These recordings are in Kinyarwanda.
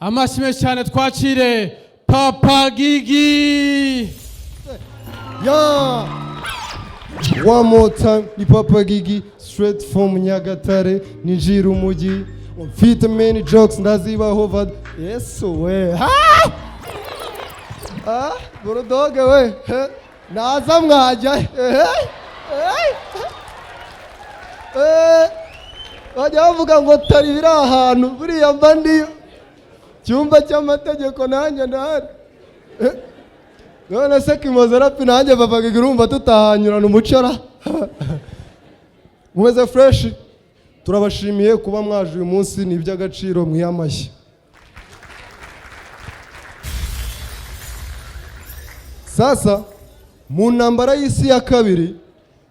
amashyi cyane twakire Papa Gigi. Yeah. One more time, ni Papa Gigi, straight from Nyagatare, ninjira umugi. Mfite many jokes ndazibaho vad. Yes we. Burudoge we. Naza mwajya. Bajya bavuga ngo tari biri ahantu buriya mba ndiyo. Cyumba cy'amategeko nanjye ndahari. None se Kimoze rapi nanjye Papa Gigi urumva tutahanyurana umucara. Mumeze fresh. Turabashimiye kuba mwaje uyu munsi ni iby'agaciro mwiyamashye. Sasa mu ntambara y'isi ya kabiri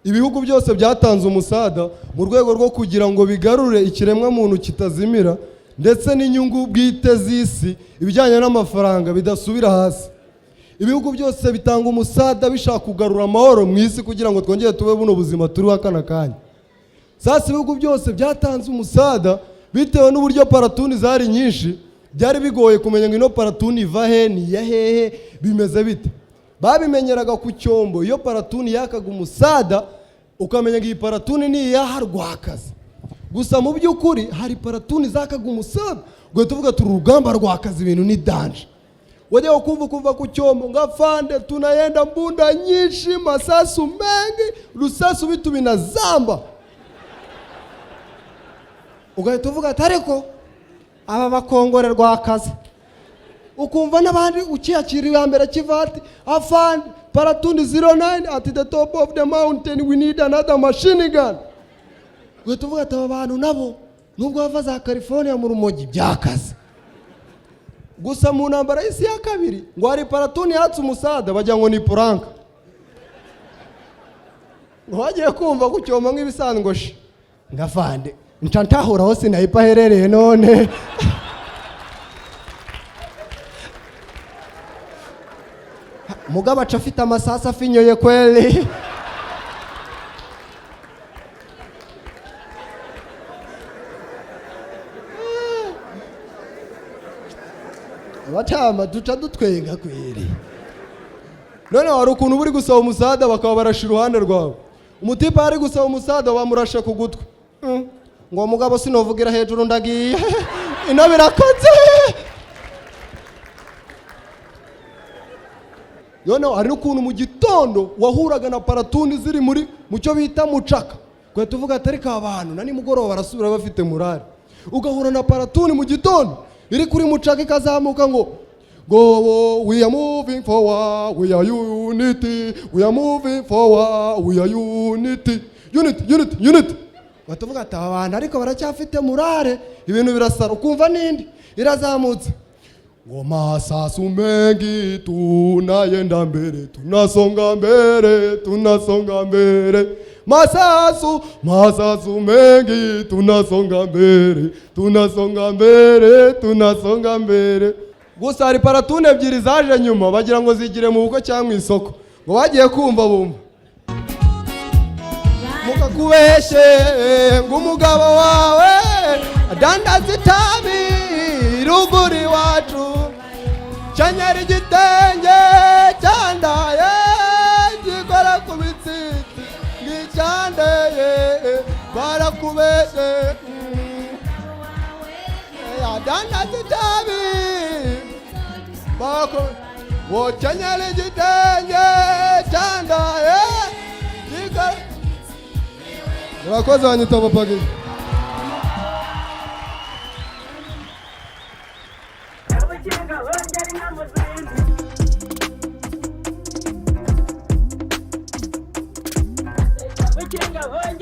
ibihugu byose byatanze umusada mu rwego rwo kugira ngo bigarure ikiremwa muntu kitazimira ndetse n'inyungu bwite z'isi ibijyanye n'amafaranga bidasubira hasi. Ibihugu byose bitanga umusada bishaka kugarura amahoro mu isi kugira ngo twongere tube buno buzima turiho akana kanya. Sasa ibihugu byose byatanze umusada bitewe n'uburyo paratuni zari nyinshi byari bigoye kumenya ngo ino paratuni iva he ni ya hehe bimeze bite. Babimenyeraga ku cyombo iyo paratuni yakaga umusada ukamenya ngo iyi paratuni ni iya Rwakazi. Gusa mu by'ukuri hari paratuni zakaga umusada ngo tuvuga turi urugamba Rwakazi ibintu ni danje. Wajya kuva ku cyombo ngafande tunayenda mbunda nyinshi masasu mengi rusasu bitu binazamba. Ugahita uvuga atareko aba bakongore Rwakazi. Ukumva n'abandi ukiyakira ya mbere kivati afande paratuni 09 at the top of the mountain we need another machine gun. Ugahita uvuga ati aba bantu nabo nubwo bava za California mu rumogi byakaze. Gusa mu ntambara y'isi ya kabiri ngo hari paratuni yatse umusada bajya ngo ni puranka. Wagiye kumva ku cyoma nk'ibisanzwe shi ngafande nca ntahura hose nayipa herereye none. Mugabo aca afite amasasa afinyoye kweli. Batama duca dutwenga kweli. None wari ukuntu buri gusaba umusada bakaba barashira uruhande rwawe. Umutipa ari gusaba umusada bamurasha ku gutwi. Ngo mugabo sinovugira hejuru ndagiye. Ino birakoze. Yono hari ukuntu mu gitondo wahuraga na paratuni ziri muri mucyo bita mucaka. Kwe tuvuga atari ka abantu nani mugoroba barasubira bafite murari. Ugahura na paratuni mu gitondo iri kuri mucaka ikazamuka ngo go we are moving forward we are unity we are moving forward we are unity unity. Batuvuga ati abantu ariko baracyafite murare ibintu birasara ukumva nindi irazamutse ngo masasu mengi tunayenda mbere tunasonga mbere masasu mengi tunasonga mbere. Gusa hari paratuni ebyiri zaje nyuma bagira ngo zigire mu bukwe cyangwa isoko ngo bagiye kumva bumva mukakubeshe ngo umugabo wawe adandaza itabi ruguri wacu cyanyera igitenge cyandaye gikora ku bitsiti ngicandeye barakubeshe adandaza itabi bako wo cyanyera igitenge cyandaye gikora. Murakoze banyita Papa Gigi. We're